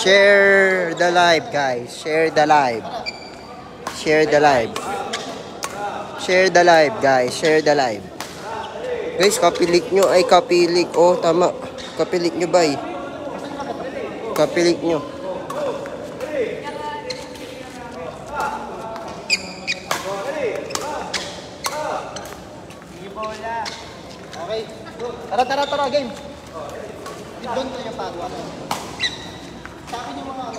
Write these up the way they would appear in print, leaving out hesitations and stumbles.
Share the live, guys. Share the live. Share the live. Share the live, guys. Share the live. Guys, kapilik nyo. Ay, kapilik. Oh, tama. Kapilik nyo ba eh? Kapilik nyo. Okay. Tara, game. Doon ko yung pagawa. Sa akin yung mga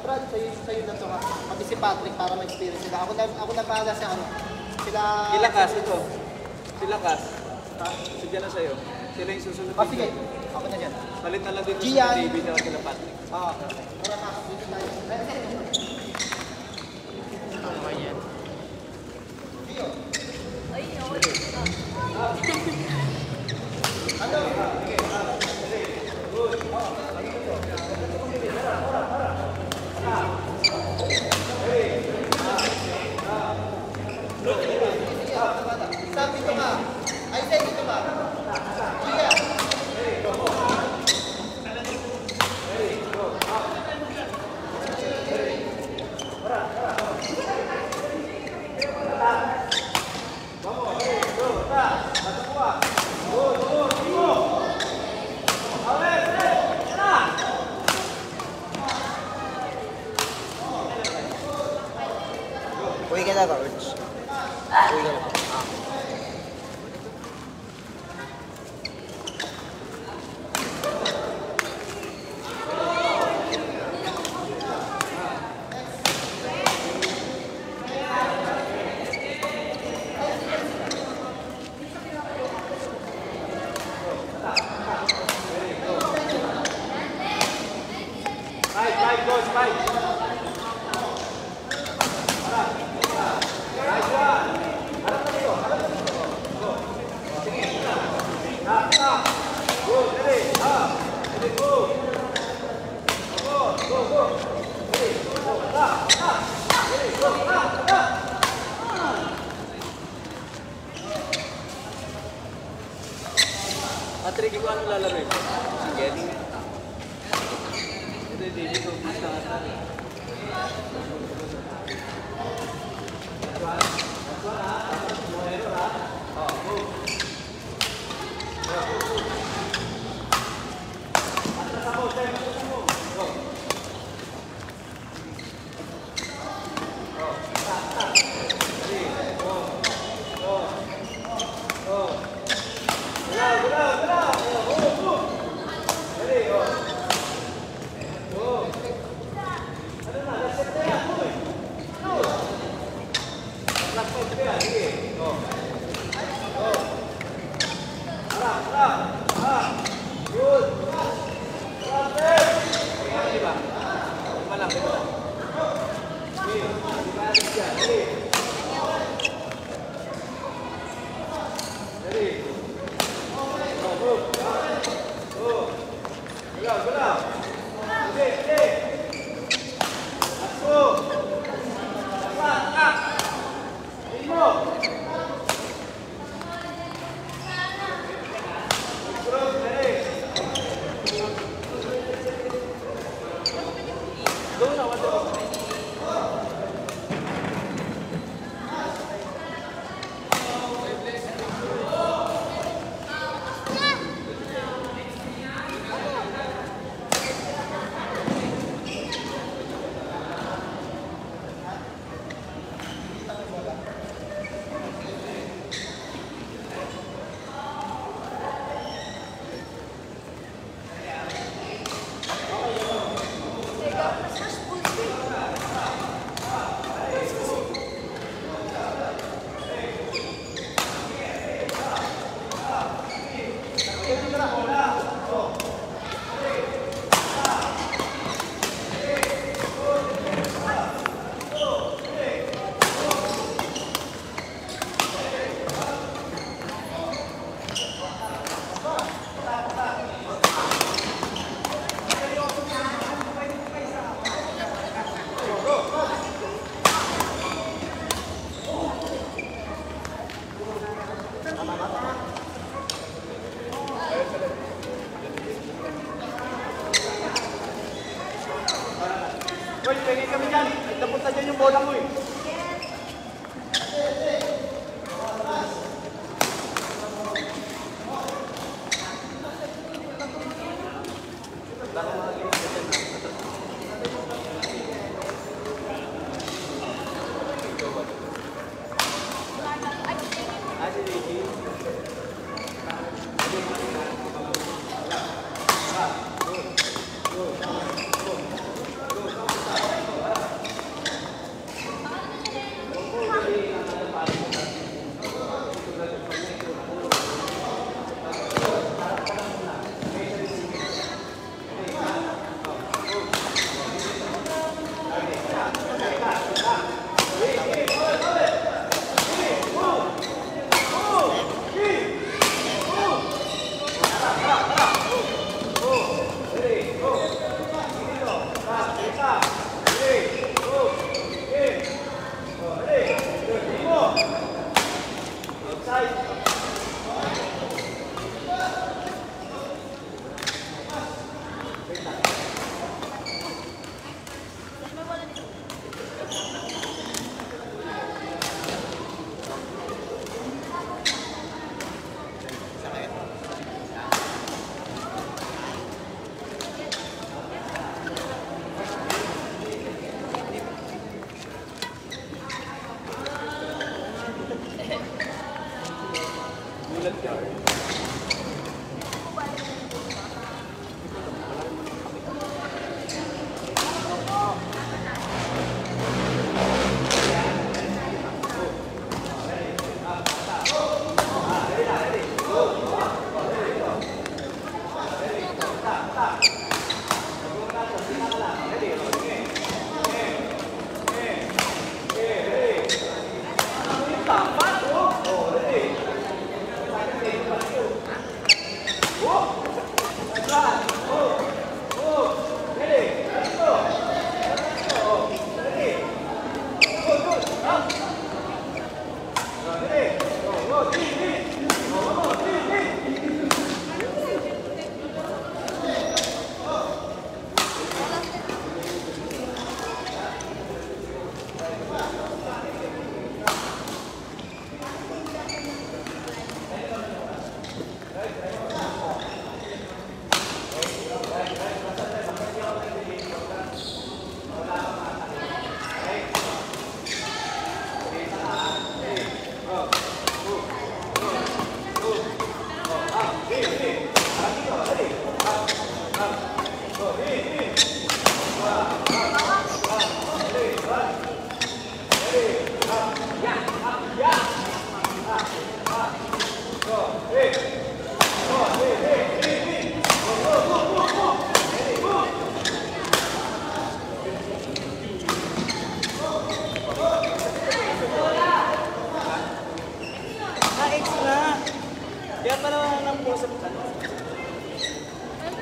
Brad, sa'yo na ito ha. Pati si Patrick para ma-experience sila. Ako na bahala sa ano. Sila Kas ito. Sila Kas. Sige na sa'yo. Sila yung susunod. Sige. Ako na dyan. Palit na lang dito sa David at sila Patrick. Oo. Para makakapito tayo. Ano ba yan? Uy ka na, Coach. Uy ka na. Fight, coach, fight. Patrick, ikaw anong lalaro? Si Getty? Ito yung David, kung gusto ka natin. pingin kami dyan. Tapos na dyan yung bola mo eh.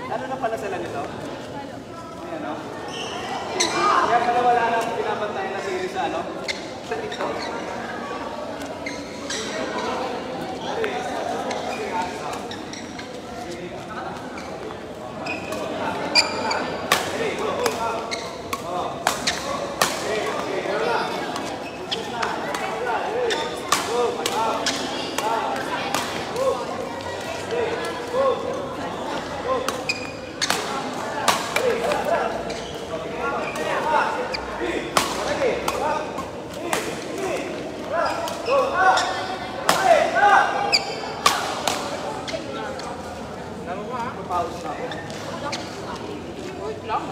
Ano na pala sila nito? Ayan, no? Kaya pala wala nang pinabantayan na series sa ano? Sa TikTok. Pause na ako. Wait lang.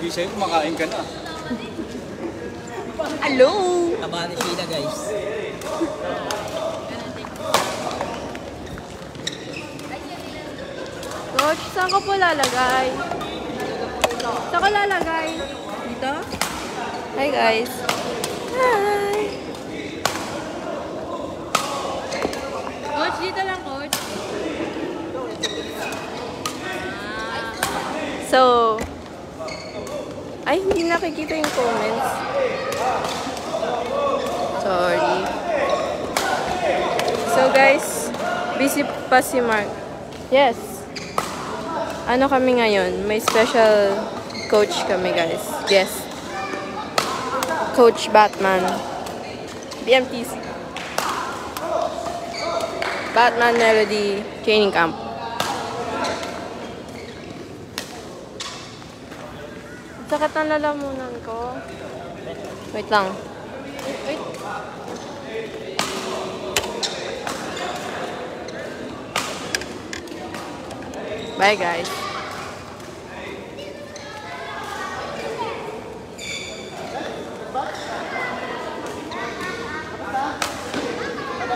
Sabi sa'yo, kumakain ka na. Hello! Taba ni Sheila, guys. Coach, saan ko po lalagay? Saan ko lalagay? Dito? Hi guys. Hi! Coach, dito lang coach. So, ay hindi nakikita yung comments. Sorry. So guys, busy pa si Mark. Yes. Ano kami ngayon? May special coach kami guys. Yes. Coach Batman. BMTC. Batman Melody Training Camp. Sakit ng lalamunan ko. Wait lang. Wait. Bye guys.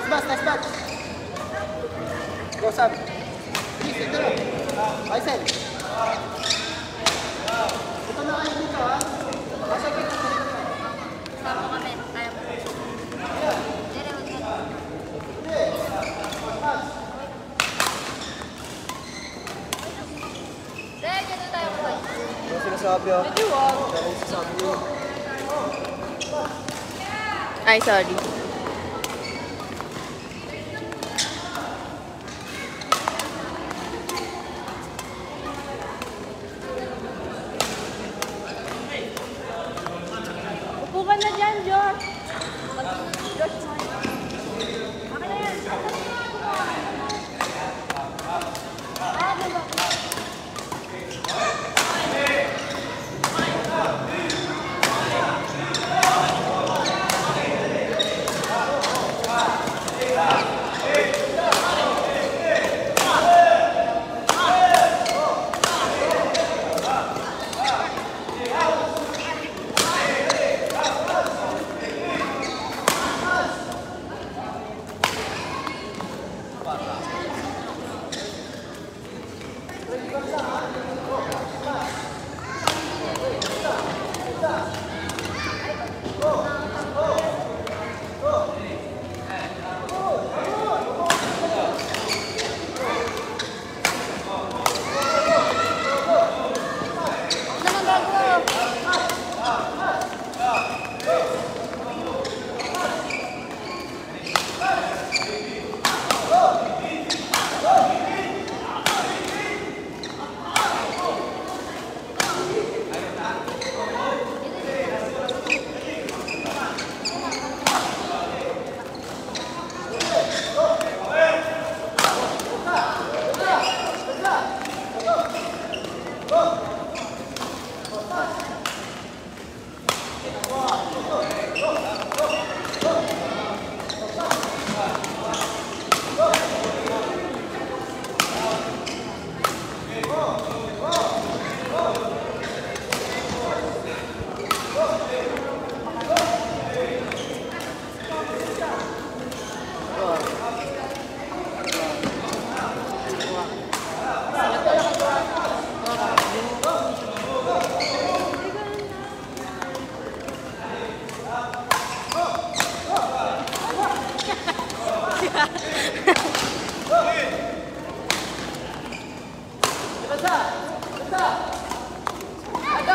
Nice batch. Go, Sam. Please, ito na. Aisen. Ito na kayo dito, ha? Asa kayo dito. Sama kami. Kaya mo. Dire, huwag ka. Dire, dito tayo ko. Ano sinasabi, ha? Pwede wag. Ano sinasabi niyo? Ay, sorry. Upo ka na dyan, Josh. Josh, man. Akin na yan. Ah, diba? Naman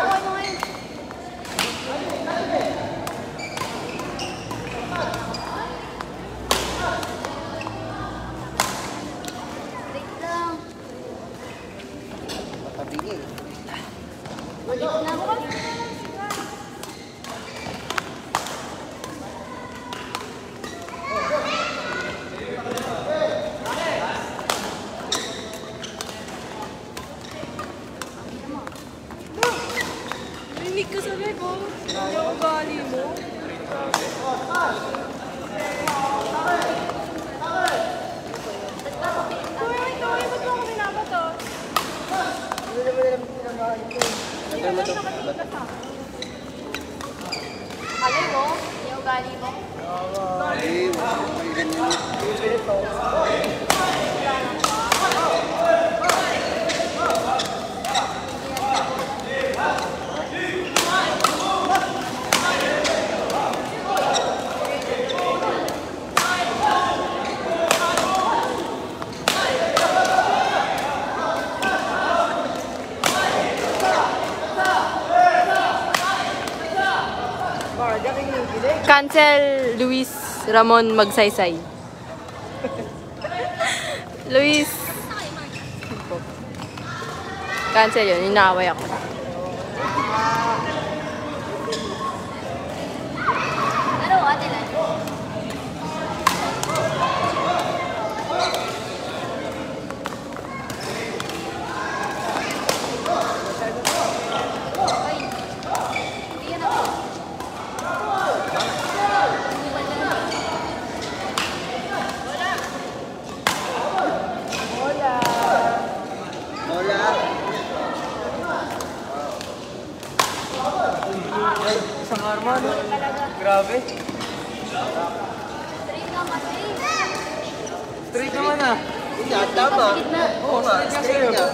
bago. Wait lang. Matabingin. Wait na. Cancel Luis Ramon Magsaysay. Luis. Cancel yun. Inaaway ako. Ano, ate lang? Isang arma, no? Grabe. Straight naman ah. Hindi, tama. Oo nga, straight nga.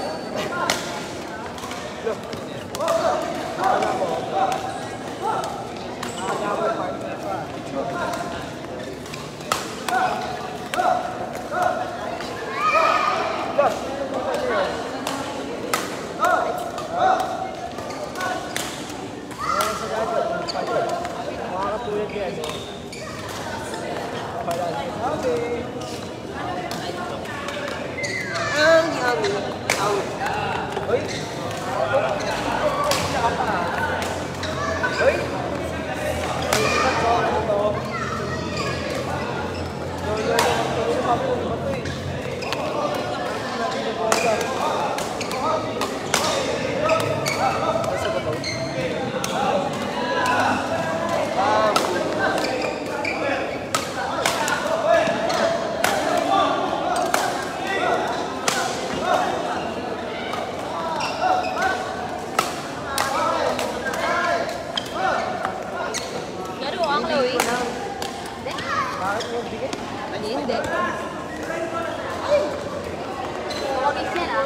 Laro ang Chloe. Hindi. Hindi. Mabis yan ah.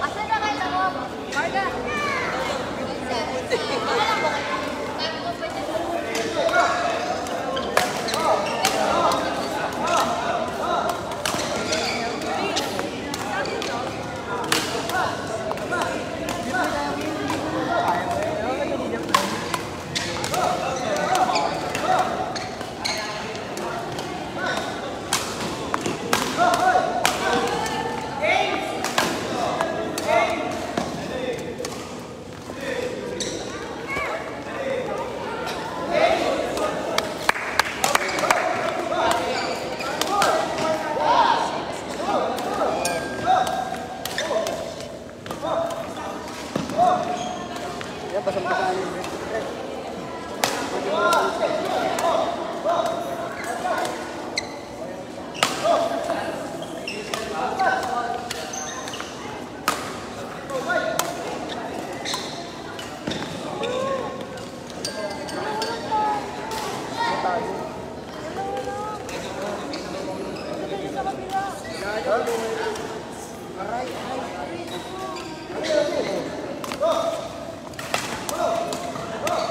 Asan na kayo mo? Marga.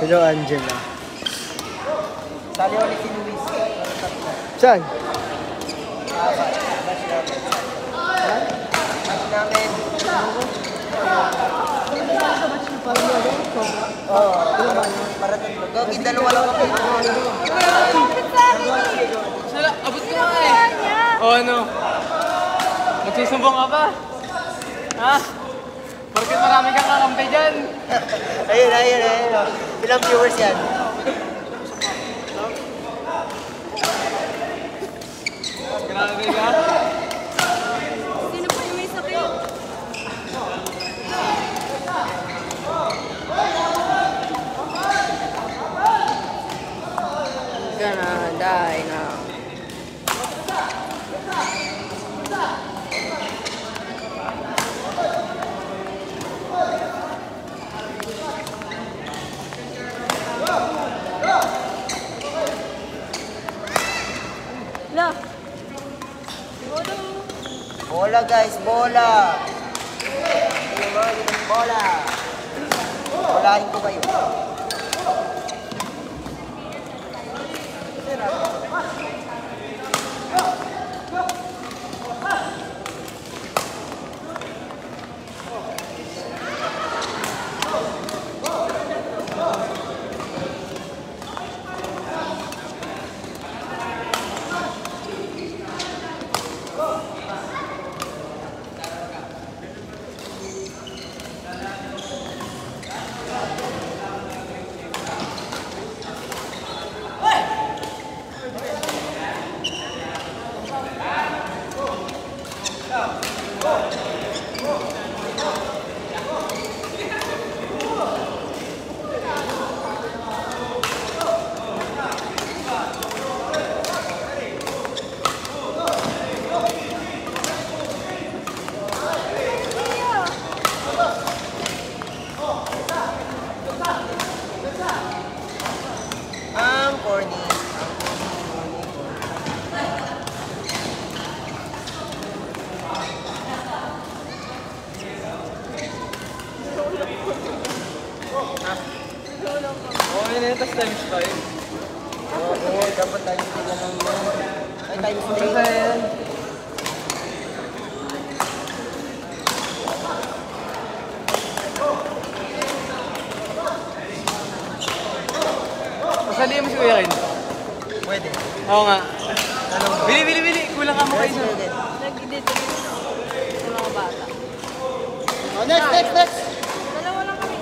Hello, Angela. Sali ulit si Luis. Saan? Namin. Gagi, dalawa lang ako. Sala, abot ko nga eh. O ano? Magsusumbong ka pa? Ha? Bakit marami kang kakampi dyan? Ayun. Ilang viewers yan? Grabe ka? Sino pa yung may sakit? Gonna die. Kain na lang. La! Bola guys, bola! Bola! Bolahin ko kayo. Ang corny. Okay na yun, tas times 5. Oo, dapat tayo sila ng ay tayo Basta sila. yan. Pasali mo si Kuya Ken. Pwede. Oo nga. Bili! Kulang ka mo kayo. Pwede. Nag-dito sa mga bata. Oh, next! Dalawa lang kami.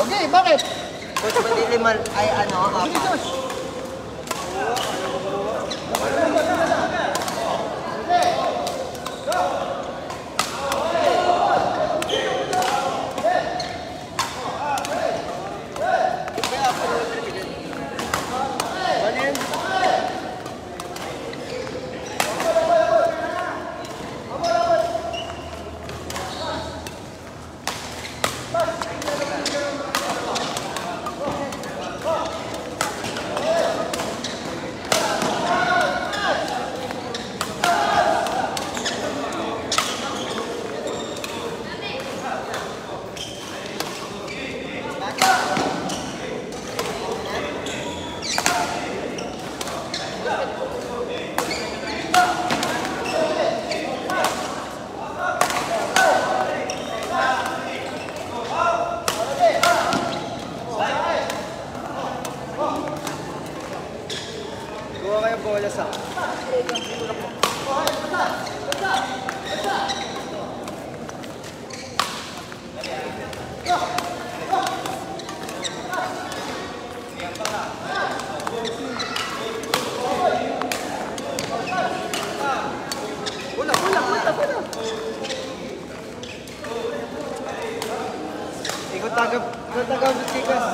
Okay, bakit? Coach, pwede liman ay ano, apat. Kuha kayo bola sa... Ikot tagab, chicas.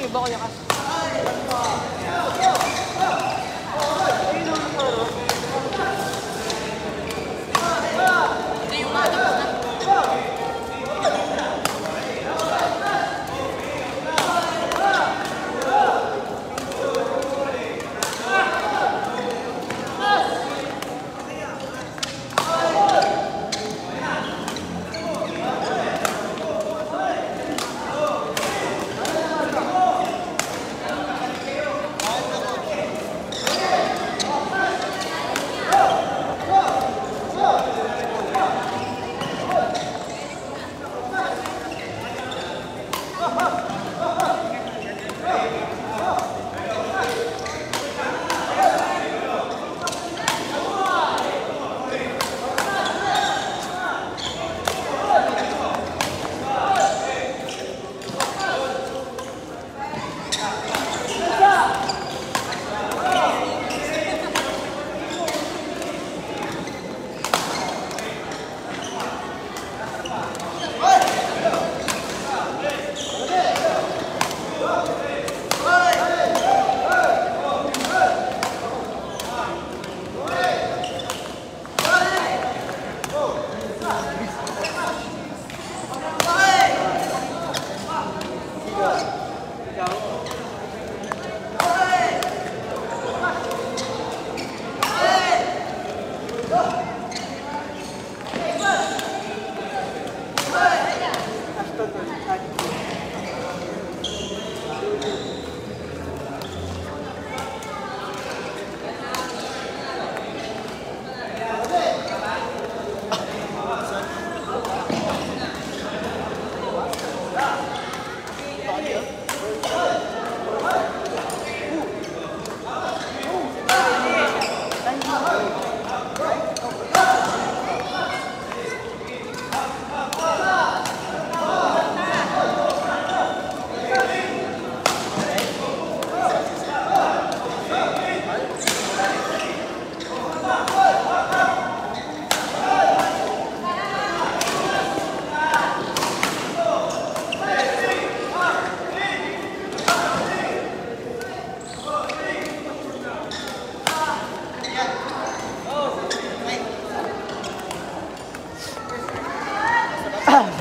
iba ko yakas.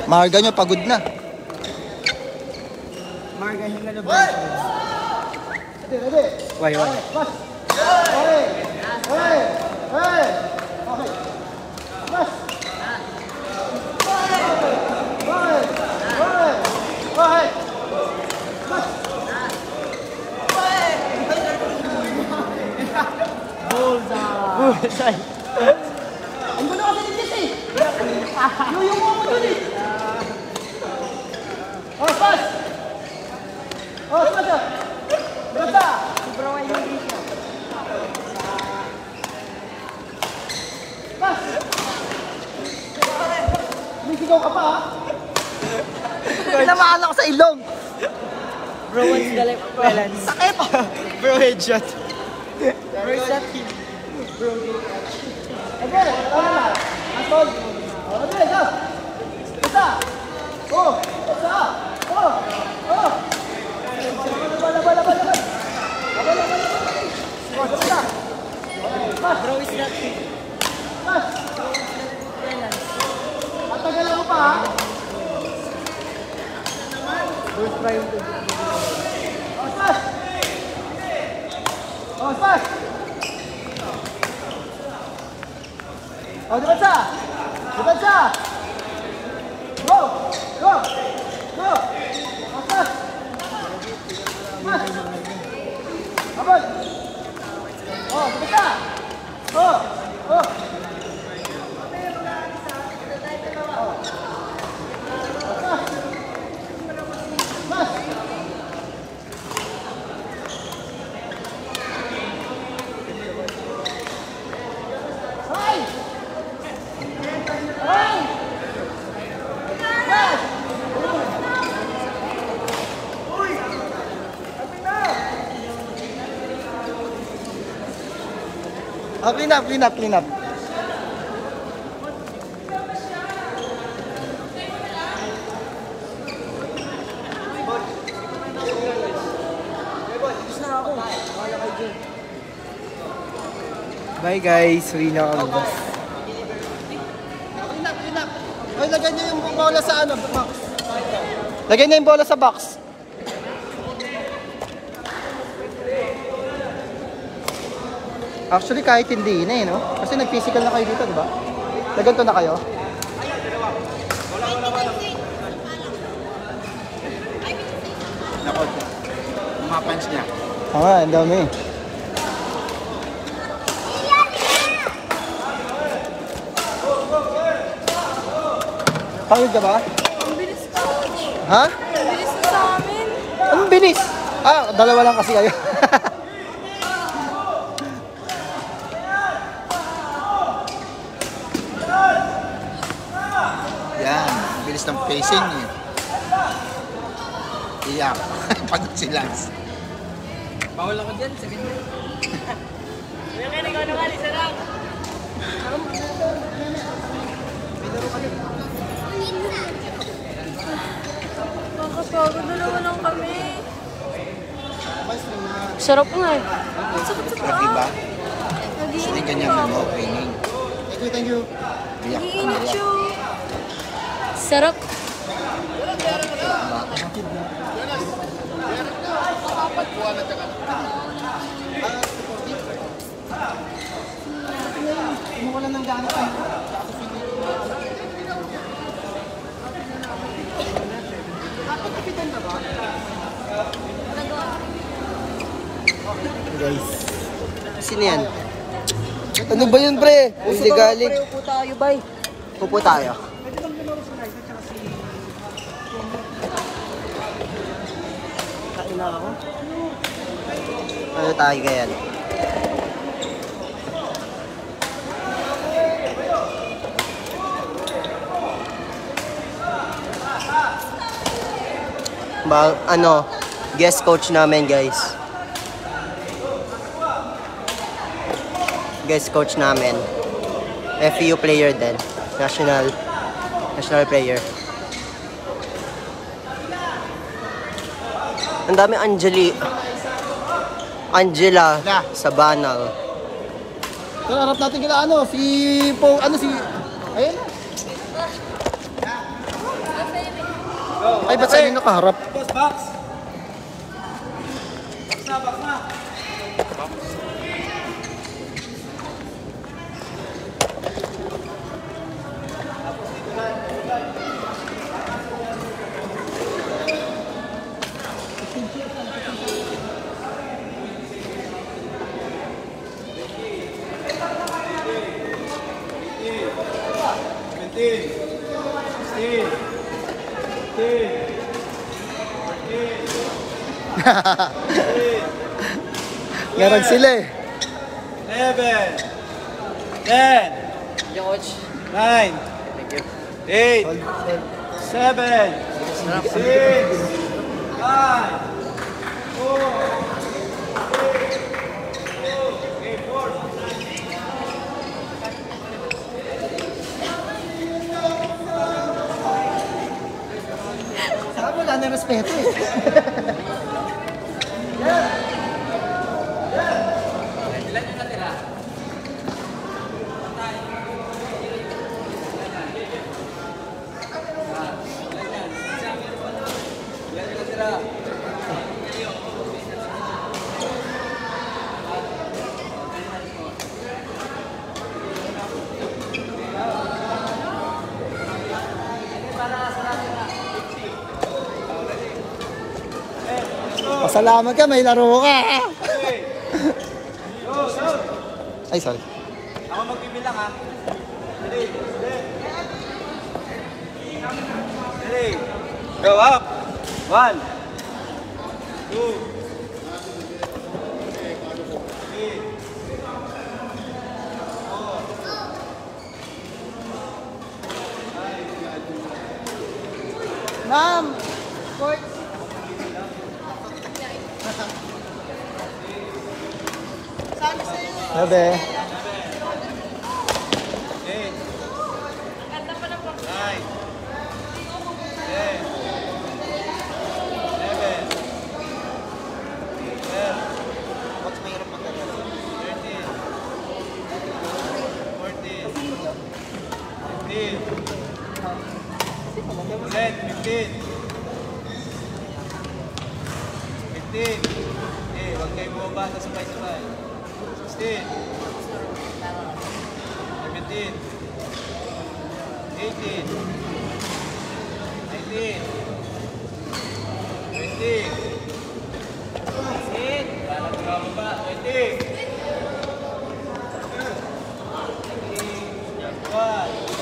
Marga nyo, pagod na. Marga, hinga na ba? Why? Pass! Okay! Hey! Hey! Okay. Pass! Okay! Okay! Okay! Pass! Bullseye. Ang gulo kasi nito eh! Yung mo dun eh! Oh, pass! Oh, pass! Basta! Sobrang ay yung siya. Pass! May sigaw ka pa ha? Tinamaan ako sa ilong. Bro, what's the life of balance? Sakit! Bro, headshot. Where's that team? Okay, tama na. Antol. Okay, go. Basta. Oh, basta. Oh, oh. Laban. Oh, basta. Pass. Bro, is that team? Pass. Balance. At tagal mo pa ha? First try yung Oh, pass. Oh, pass. Oh, debansa. Debansa. Go. Go. Go. Pass. Pass. Abot. Oh, debansa. Oh. Oh. Pass. Hey! Hey! Pass! Oh, clean up. Bye guys, huli na kami boss. Inap. Ay, lagyan niyo yung bola sa ano, box. Lagyan niyo yung bola sa box. Actually, kahit hindi na no? Kasi nag-physical na kayo dito, di ba? Naganto na kayo? Nako, mga punch niya. Ang dami. Pagod ka ba? Ang bilis coach. Ha? Ang bilis na sa amin. Anong bilis? Dalawa lang kasi kayo. Yan, bilis ng pacing eh. Iyak. Pagod si Lance. Bawal ako dyan, sa ganyan. Nakakapagod, dalawa lang kami. Sarap nga eh. Sakit sa paa. Diba? Nag-iinit Hindi kanya pa ano, ako. training. Thank you. Iyak. Nag-iinit siya. Sarap. Wala nang gana pa. Guys. Sino yan? Ano ba yun pre? Hindi galing. Upo tayo, bay. Pupo tayo. Kain na ako. Ano tayo ganyan? Guest coach namin guys. Guest coach namin. FEU player din. National player. Ang dami Angela Sabanal. Ito, harap natin kila ayun. Ay, ba't sa'yo nakaharap? Garag sila eh. 11, 10, 9, 8, 7, 6, 5, 4, Saka wala na respeto eh. Pasalamat ka, may laro ka. Ay, sorry. Ako magbibilang ha. Ready? Ready? Go up. 1, 2, Ma'am! Court! Sabi. 9, 10, 11, 12, 15. Okay, huwag kayo bumaba na sabay-sabay. 16. 17. 18. 19. 20. Sit. Balance ka baba. 20. 21.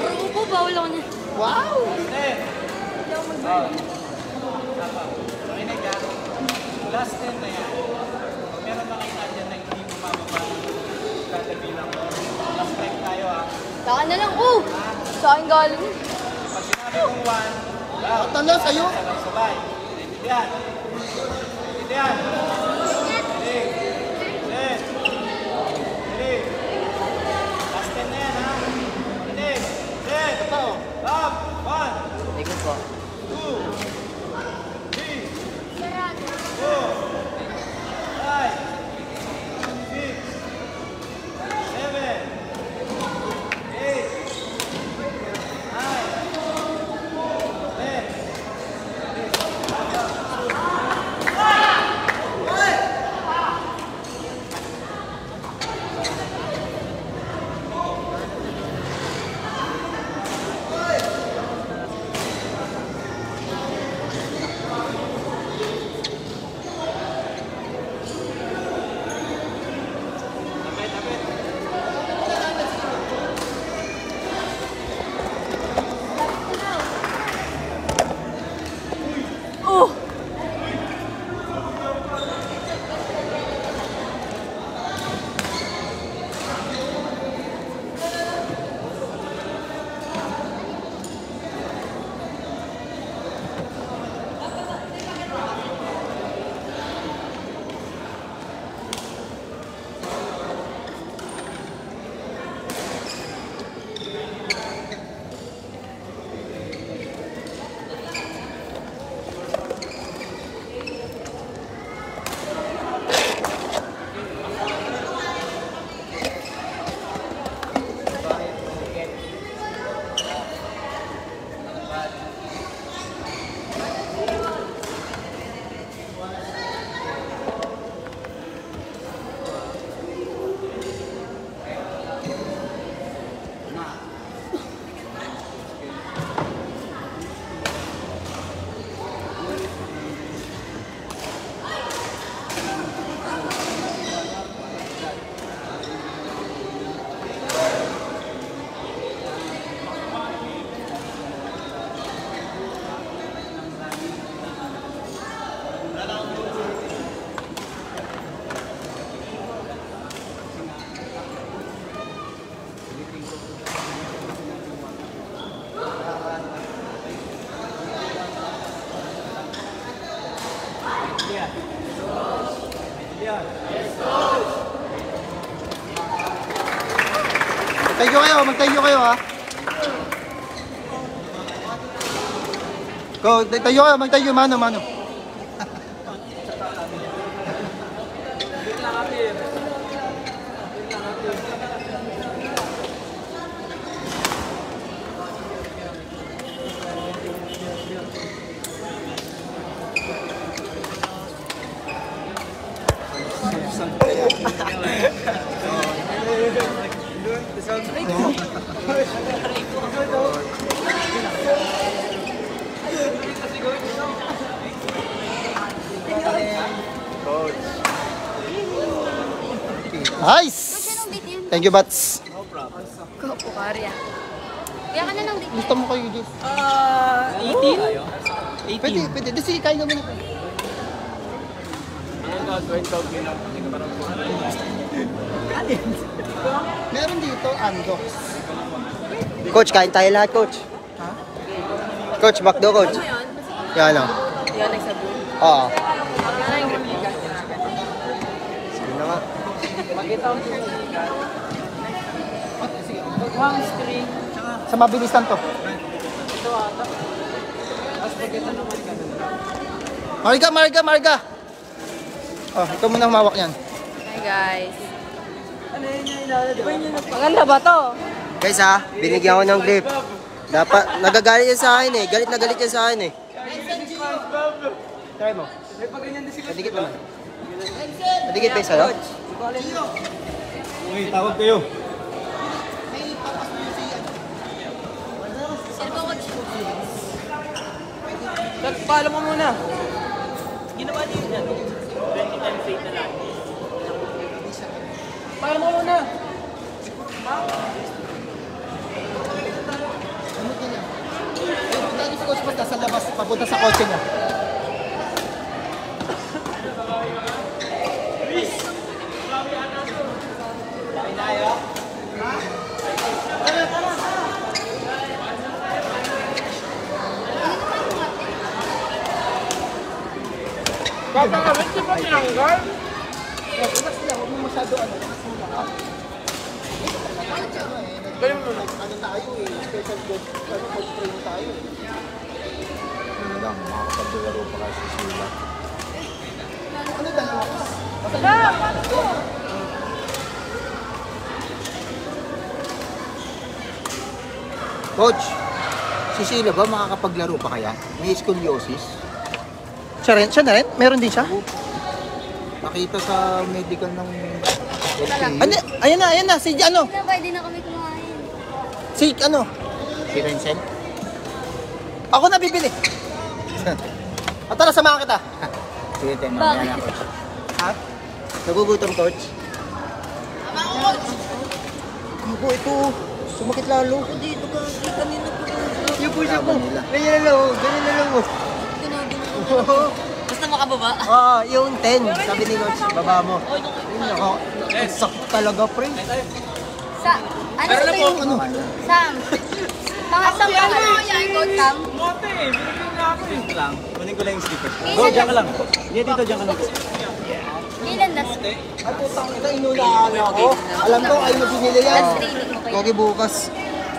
Ang upo, bawal ako niya. Wow! Makinig ha. Last 10 na yan. Kung meron makita dyan na hindi mo mababa, tatabilang mo. Last 5 tayo ha. Sa akin na lang, Sa akin galing. Pag sinabi kong 1, wow. Tala sa'yo. Sabay-sabay. Intindihan. Intindihan. Hilig. Hilig. Hilig. Last 10 na yan ha. Hilig. Hilig. Ito. Up. 1, Ikot po. 2, 3, 4, 5, 6, 7, 8, Magtayo kayo ha. Go, tayo kayo, magtayo, mano. Nice! Thank you, Bats. Go po, Karya. Kaya ka na lang dito. Gusto mo kayo, Jess? 18? 18. Pwede. Di sige, kain naman ako. Meron dito, Andox. Coach, kain tayo lahat, coach. Ha? Coach, McDo, coach. Yan o. Yan, nagsabi. Oo. Yan na yung group. Sige na nga. Sa mabilisan to. Marga! Oh, ikaw muna humawak yan. Hi guys. Maganda ba to? Guys ha, binigyan ko ng grip. Dapat, nagagalit yan sa akin eh. Galit na galit yan sa akin eh. Try mo. Madikit naman. Madikit ba yung sa'yo? Uy, tawag kayo. Paalam mo muna. Ginawa niyo yun yan. 20 times 8 na lang. Paalam mo muna. Punta si coach basta sa labas, papunta sa kotse niya. Ano tayo eh, special coach training tayo. Lang, makakapaglaro pa kasi sila. Ano dalawa ka? Coach, si Sheila ba makakapaglaro pa kaya? May scoliosis? Siya na rin? Meron din siya? Nakita sa medical ng LTU. Ano? Ayan na, si ano? Na, pwede na kami kumain. Si ano? Si Renzel? Ako na bibili. Tara, samahan kita. Sige, tayo mamaya na. Ha? Nagugutom, coach. Ako, ito. Sumakit lalo. Dito ka, di kanina po. Yung push Laban nila. Ganyan na lang, ganyan na lang. Basta makababa. Oo, yung 10, sabi ni coach, baba mo. Ako, sakit talaga, pre. Sa, ano sa yung ano? Sam. Pangasang pangalan niya, ikaw, Sam. Lang, kunin ko lang yung slipper. Go, Diyan ka lang. Yeah, dito, diyan ka lang. Kailan last? Ay, putang ina, inulaan ako. Alam ko, ay binili yan. Last training mo kayo. Kogi bukas.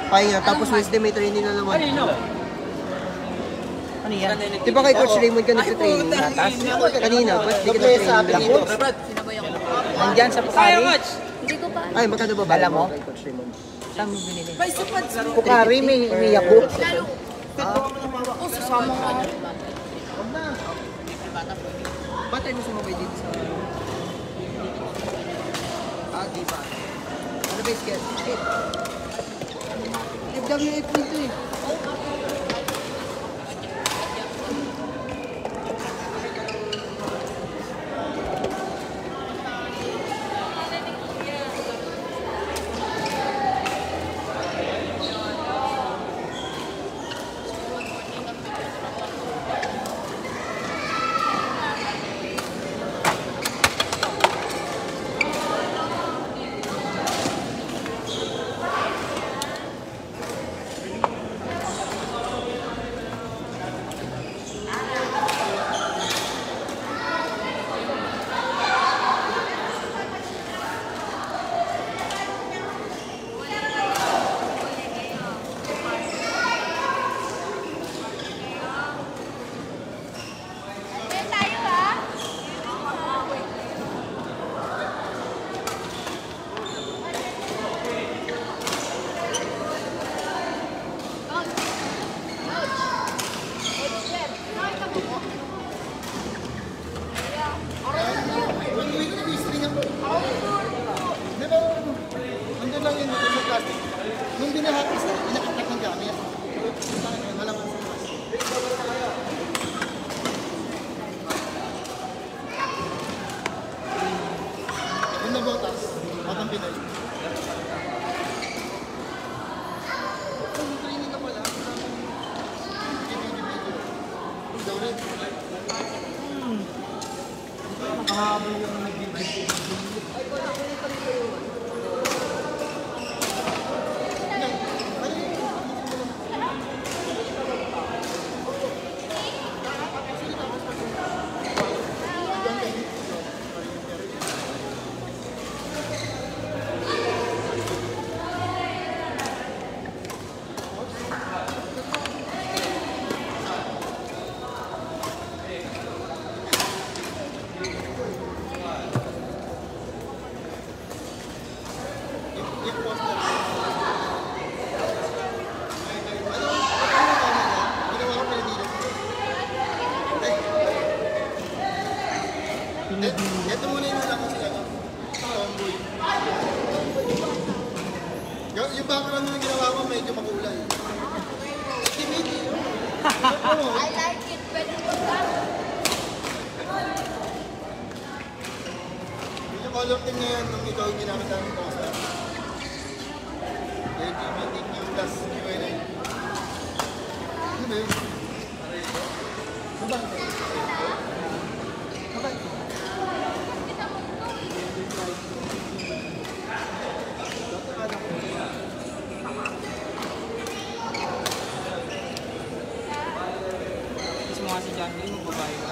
Pahinga, tapos Wednesday may training na naman. Ano yan? Di ba kay Coach Raymond ka nagsa-training? Kanina, ba't di ka Pre, sabi nag-training? dito. Sinabay ako. Nandyan sa Pukari? Hindi ko pa. Ay, magkano ba Dala mo? kay Coach Raymond? Saan mo binili? Pukari, may yabo. Ako, sasama ka. Ba't tayo mo sumabay dito sa... di ba? Ano ba yung schedule? FWF nito eh. Nandun lang yun sa plastic. Nung binahapis na, inakatak ng gamit. Malaman sa labas. Yung nabotas, batang Pinoy. Kung training na pala, video. Daw rin. Nakahabol yung nag-video. I like it. Pwede mo lang. Yung color team ngayon, nung ikaw yung ginamit namin ito sa LGBTQ plus QNA. Ano ba yun? Gusto mo nga si John Green, babae ka.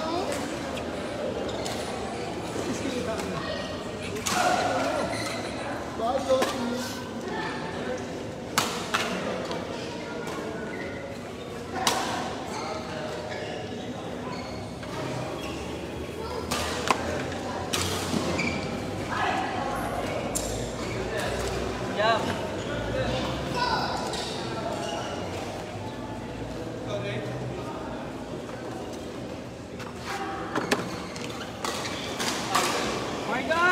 Yeah. Marga!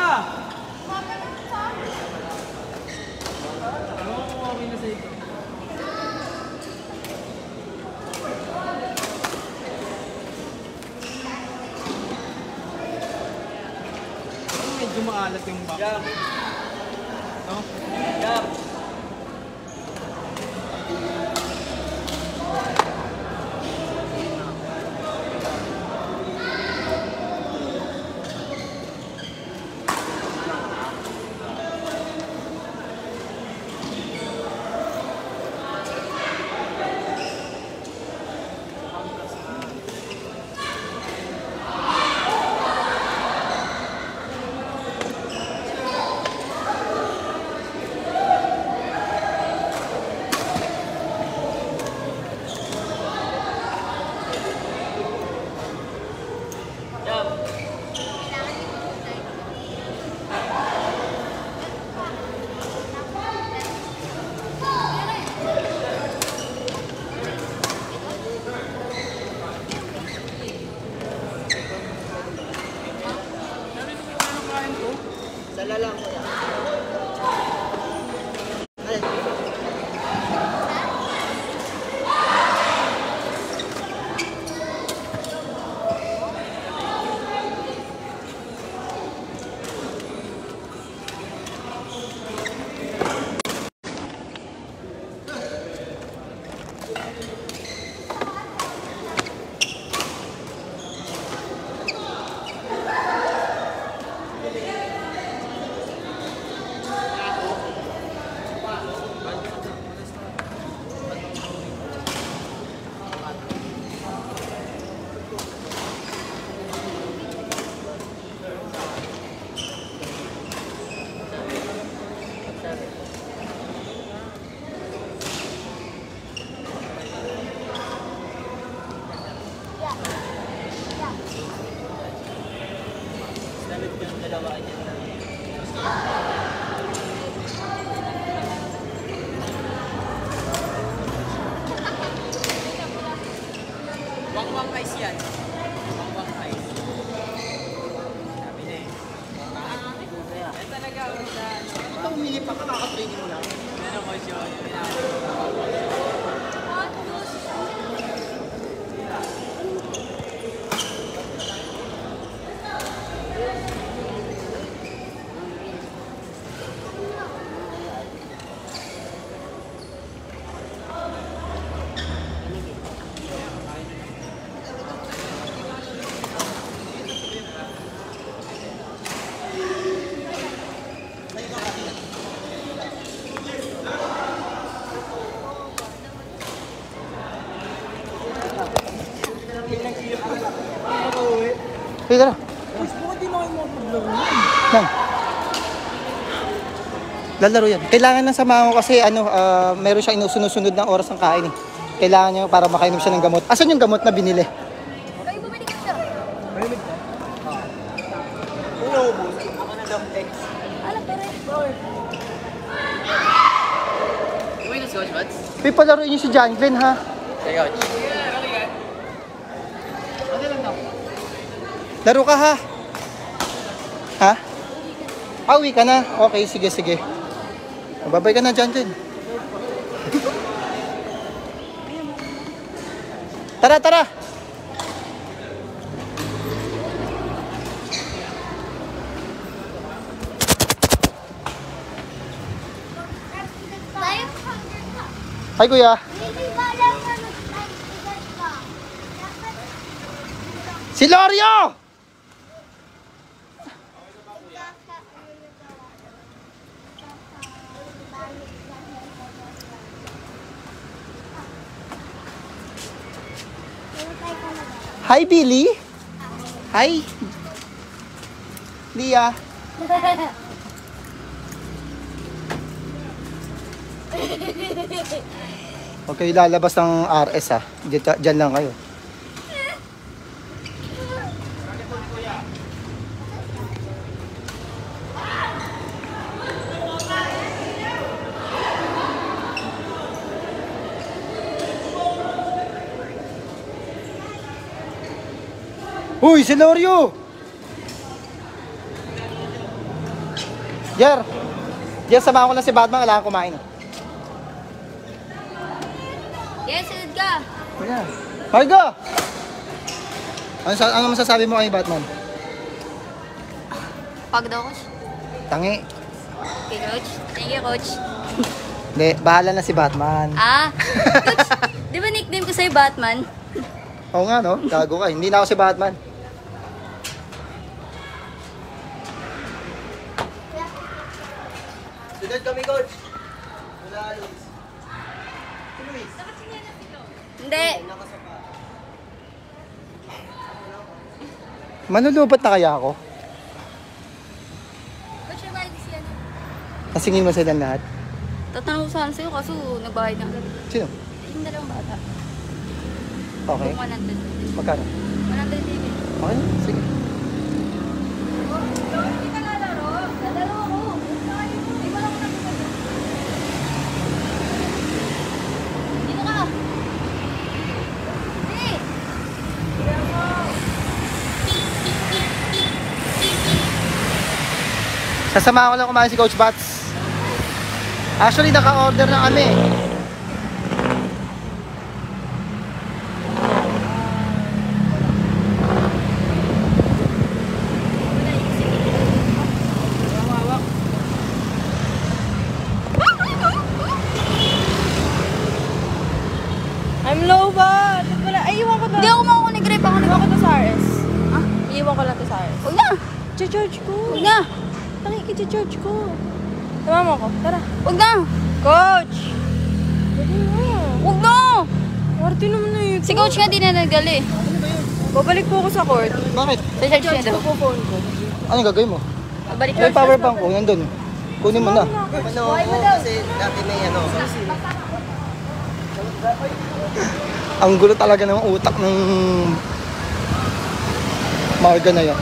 Medyo maalat yung box. Yeah. No? Yeah. Wang-wang ice yan. Wang-wang ice. Sabi na eh. Yan talaga. Ito umili pa ka, nakaka-training mo lang. Yan ang coach yun. Hey, tara. Yan. Lalaro yan. Kailangan ng samahan ko kasi meron siya inusunod-sunod ng oras ng kain eh. Kailangan niya para makainom siya ng gamot. Asan yung gamot na binili? Kayo bumili ka siya. Ako na long text. Alam ko rin. Uwi na si Coach Bats? Pipalaroin niyo si John Glenn ha. Hey, Coach. Laro ka ha. Ha? Uwi ka na. Okay, sige, sige. Babay ka na, John Glenn. Tara, tara! Hi, kuya. Si Lorio! Hi, Billy. Hi. Lia. Huwag kayo lalabas ng RS ha. Diyan lang kayo. Uy, si Lorio! Jer! Jer, samahan ko na si Batman. Kailangan kumain. Yes, sunod ka. Yeah. Margo! Ano masasabi mo kay Batman? Pag daw, coach. Tangi. Okay, coach. Thank you, coach. Hindi, bahala na si Batman. Coach, di ba nickname ko sa'yo Batman? Oo nga no, gago ka. Hindi na ako si Batman. Sunod kami, coach. Wala, Luis. Si Luis. Hindi. Manulubat na kaya ako? Coach, nagbayad siya na. Nasingin mo sila lahat? Tatanong ko sana sa'yo kaso nagbayad na. Sino? Yung dalawang bata. Okay. 100. Magkano? 100 baby. Okay, sige. Hindi ka lalaro. Lalaro ako. Hindi mo lang ako nagpapagod. Dito ka. Hindi. Sasama ko lang kumain si Coach Bats. Actually, naka-order na kami. I'm low ba? Ay, iwan ko na. Hindi ako makukunig-grip ako. Iwan ko to sa RS. Iwan ko lang to sa RS. Huwag na. Charge ko. Huwag na. Nakikita-charge ko. Tama mo ko. Tara. Huwag na. Coach! Dali mo. Huwag na. Arte naman na yun. Si coach nga di na nagali. Babalik po ako sa court. Bakit? Sa charge niya daw. Ko phone ko. Anong gagawin mo? Balik May power bank ko, nandun. Kunin mo na. Ano ako kasi dati may ano. Ang gulo talaga ng utak ng Marga na yan.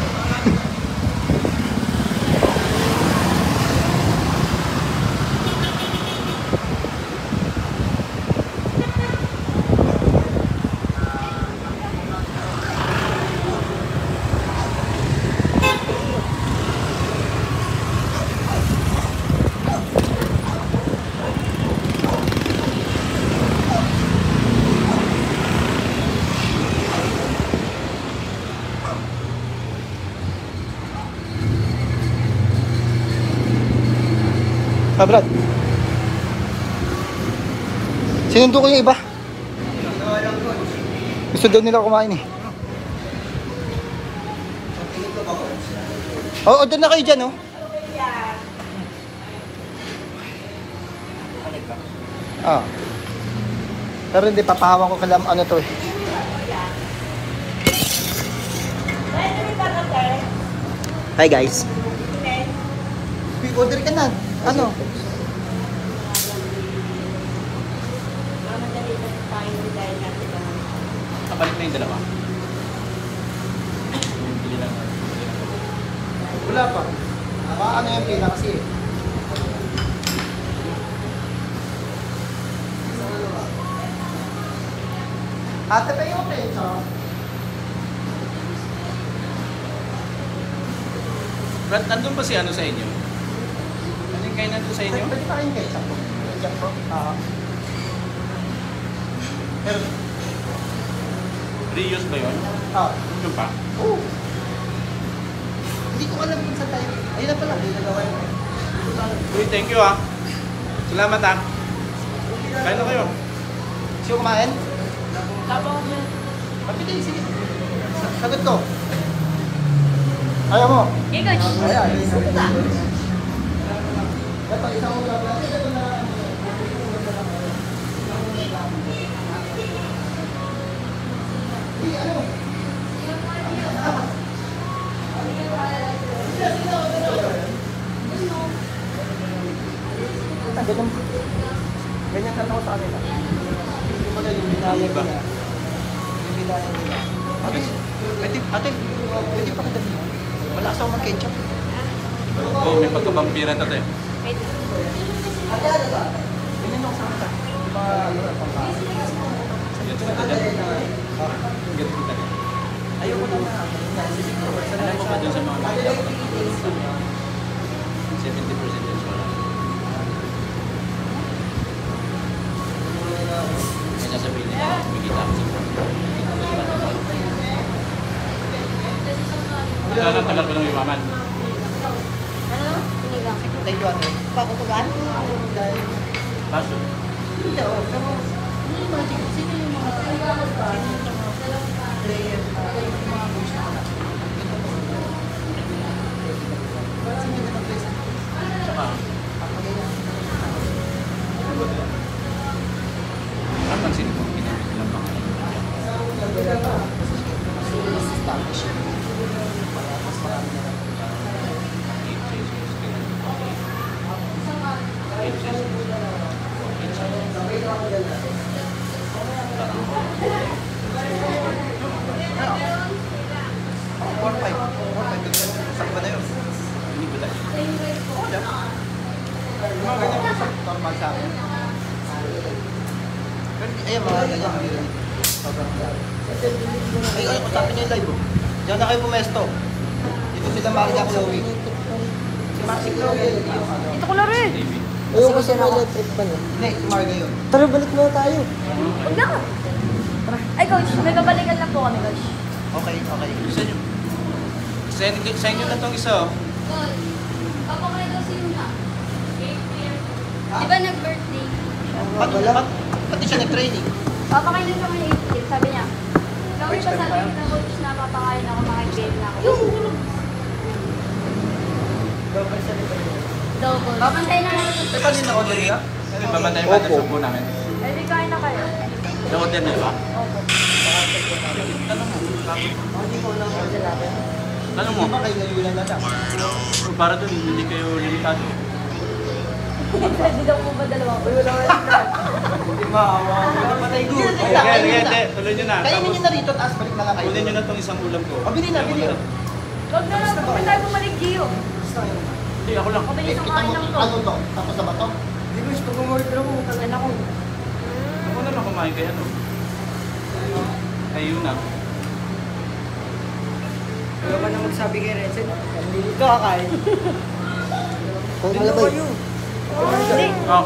Brad. Sinundo ko yung iba. Gusto daw nila kumain eh. Oo, doon na kayo dyan, oh. Ah. Pero hindi, papahawan ko kalam ano to eh. Hi guys. Order ka na. Ano? Kabalik na yung dalawa. Wala pa. Ano yung pila kasi eh. Ate pa yung peso. Brad, nandun ba si ano sa inyo? Ano yung kayo nandun sa inyo? Pwede pa kayong ketchup po. Ketchup po? Oo. Pero, Rios ba yun? Ah, Yung pa? oo. Hindi ko alam kung saan tayo. Ayun na pala, ayun na gawa yun. Uy, thank you ah. Salamat ah. Kain na kayo. Siyo kumain? Tapos, Papitin, sige. Sagot ko. Ayaw mo? Okay, coach. Ayan. Ito, isang ulam lang. Ito na. Ano? Ganyan. Ganyan ka ako sa kanila. Hindi mo na yung binayag Ba? niya. Yung binayag niya. Ate, pwede pa kita niyo. Wala sa mga ketchup. Oo, may pagkabampiran tate. Wait. Ate, ano ba? Ganyan ako sa kanila. Yung mga pangkain. Gets kita dyan. Gets kita dyan. Ayoko na na. Alam mo ba dyan sa mga nakita ko ng 70% yan siya. May sasabihin nila, kumikita ako sa tagal ko ng imaman. Ano? Sinigang. Thank you, ate. Pakutugan? Baso. Hindi, oh. Pero, hindi imagine, sino yung mga player na yung mga coach na wala? Sino yung nag-play sa Tsaka, ang pansin ko, ginamit nilang pangalan. establish? Mas marami na lang. Saan ba na yun? Hindi ko dahil. Mga ganyan ko sa normal sa akin. Pero ayun, mga ganyan kami rin. Sobrang dami. Ay, kung sabi niya yung live, oh. Diyan na kayo pumesto. Dito sila Maria Chloe. Si Maxi Chloe, yung ano. Ito ko laro eh. David. Ayun kasi may electric pa niya. Hindi, si Marga yun. Tara, balik na tayo. Huwag na. Ay, coach. May babalikan lang po kami, coach. Okay, okay. Isa nyo. Sa inyo na itong isa oh. Papakain daw si Yuna. Di ba nag-birthday? Pati siya nag-training. Papakain din kami ng 8 sabi niya. Nung iba sabi niya na coach na papakain ako, makikip na ako. Double. Babantay na natin. Eh, paano yung na-order niya? Ano yung babantayin ba sa subo namin? Eh, di kain na kayo. Na-order niyo ba? Opo. Tanong mo. Hindi ko lang order natin. Tanong mo. Hindi ba kayo nayulan na lang? Para doon, hindi kayo limitado. Pwede daw po ba dalawang? Hindi maawa. Patay ko. Sige, tuloy nyo na. Kainin nyo na rito, taas balik na lang kayo. Kunin nyo na itong isang ulam ko. O, bili na, bili na. Huwag na lang, kung tayo bumalik, Gio. Hindi, ako lang. Mabilis ang Kita kain mo, ng to. ano to? Tapos na ba to? Hindi ko gusto kumorder ako. Tangan ako. Ako naman kumain kaya ano. Ayun na. Wala ka na magsabi kay Renzen. Hindi ko kakain. Kung malabay. Hindi. Oh,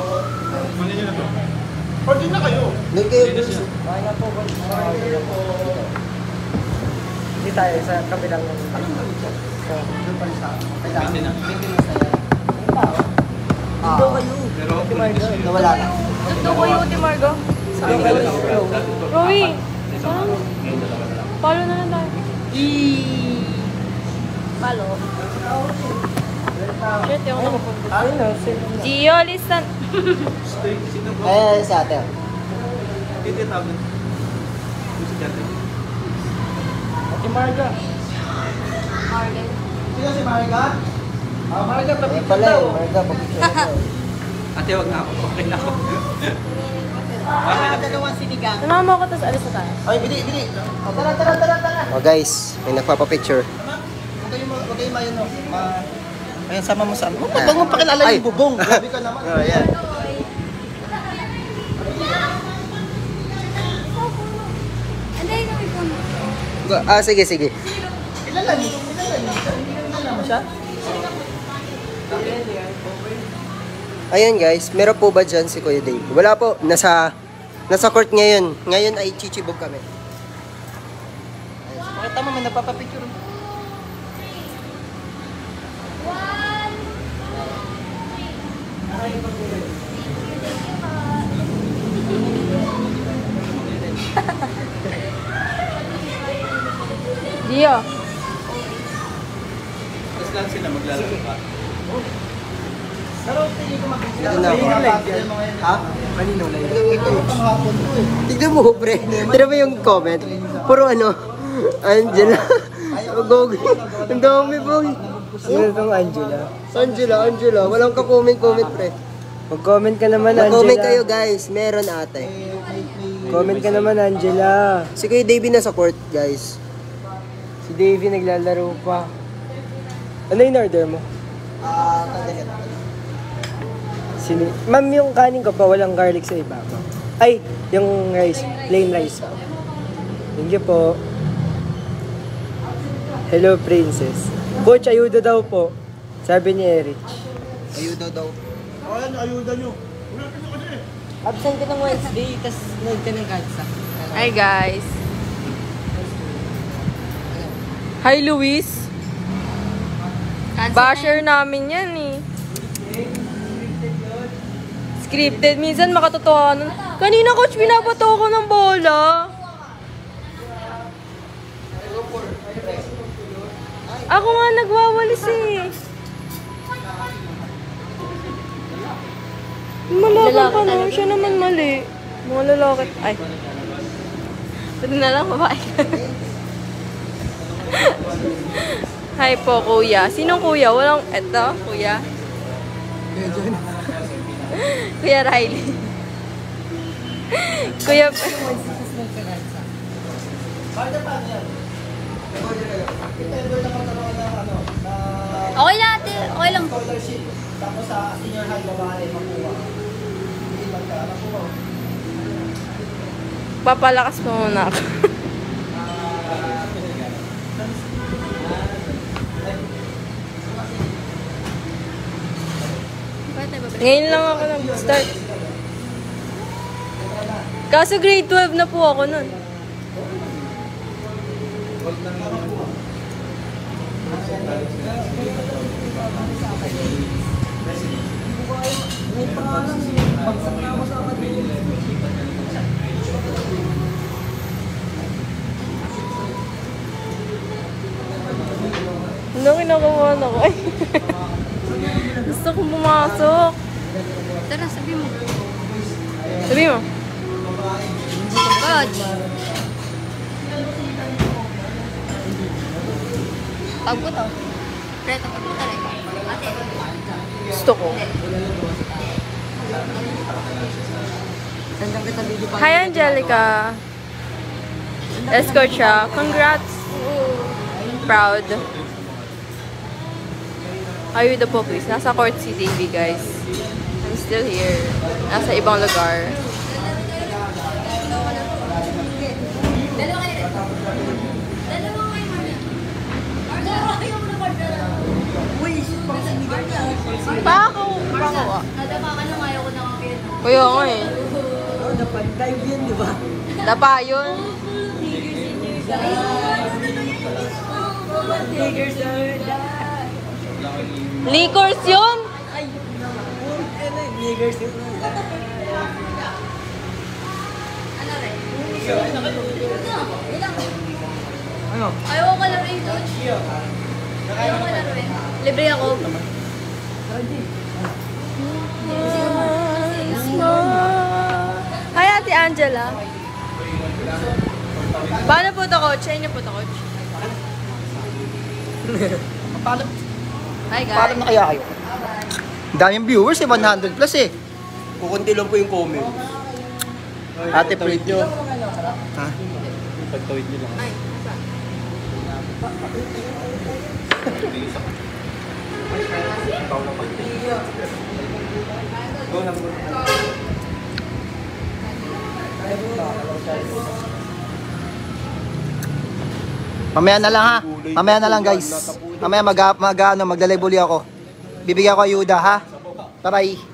kunin nyo na to. Order na kayo. Doon kayo. Dito siya. Kain na po. Hindi tayo sa kabilang. Anong gawin dyan? Doon pa rin sa akin. Kailangan. Pwede na. Maintenance na yan. Dito kayo. Pero, kunin nyo siya. Nawala na. Tugtog ko yung Uti Margo. Rowie, follow na lang tayo. Palo. Shit, yung nakapunta. Ayun na. Gio, listen. Sino ko? Ay, sa atin. Hindi tawag. Gusto dyan. Ate Marga. Margaret. Sino si Marga? Ah, Marga, Ay papicture pala daw. eh. Marga, pag-picture na daw. Ate, wag na ako. Okay na ako. Dalawang sinigang. Samahan mo ako, tapos alis na tayo. Ay, bili, bili. Oh, tara, tara, tara, tara. Oh guys, may nagpapapicture. Huwag kayo mayon, no? Ayan, sama mo saan. Huwag mo pakilala Ay. yung bubong. Grabe ka naman. Oh, yeah. Hindi, kami po. Ah, sige, sige. Kilala niyo. Kilala niyo. Hindi ka kilala mo siya? Ayan guys, meron po ba dyan si Kuya Dave? Wala po, nasa court ngayon. Ngayon ay chichibog kami. Pakita mo, may napapapicture. Dio. Tapos lang sila maglalaro ka. Pero tingin ko Ito na ako. Ha? Kanino live? Panghapon to eh. Tignan mo, pre. Tignan mo yung comment. Puro ano, Angela. Gogi. Ang dami, boy. Sino itong Angela? Angela. Walang ka-comment, pre. Mag-comment ka naman, Angela. Mag-comment kayo, guys. Meron ate. Comment ka naman, Angela. Si Kuya Davey nasa court, guys. Si Davey naglalaro pa. Ano yung order mo? Tandagat. Ma'am, yung kanin ko pa, walang garlic sa ibabaw. Ay, yung rice, plain rice. Thank you po. Hello, princess. Coach, ayuda daw po. Sabi ni Erich. Ayuda daw. Absent ka ng Wednesday, tas nag ka ng Gatsa. Hi guys. Hi Luis. Basher namin yan eh. Scripted. Minsan makatotohanan. Kanina coach, binabato ko ng bola. Ako nga nagwawalis eh. Malaban pa no, siya naman mali. Mga lalaki. Ay. Pwede na lang babae. Hi po, kuya. Sinong kuya? Walang, eto, kuya. Kuya Riley. Kuya... Okay lang ate, okay lang. Scholarship. Tapos sa senior high, babae, makuha. Papalakas pa muna ako. Ngayon lang ako nag-start. Kaso grade 12 na po ako nun. Ano kinakawa na ko? Ay. Gusto kong pumasok. Tara, sabi mo. Sabi mo. Coach. Pagbo to. Preto, pagbo to rin. Ate. Gusto ko. Hi Angelica. Escort siya. Congrats. Proud. Ayuda po please. Nasa court si Davey guys. I'm still here. Nasa ibang lugar. Pa ako ah. Nadama ka nung ayaw ko nakakita. Kaya nga eh. Dapat dive yun, di ba? Dapa yun. Liquors yun? Niggers yun. Ayaw ko laruin, coach. Ayaw ko laruin. Libre ako. Hi Ate Angela. Paano po ito coach? Sa inyo po ito coach? Paano, Hi guys. paano na kaya kayo? Daming viewers eh, 100 plus eh. Kukunti lang po yung comment. Ate Prit nyo. Ha? Pagtawid nyo lang. Mamaya na lang ha. Mamaya na lang guys. Mamaya magdalay buli ako. Bibigyan ko ayuda ha. Bye-bye.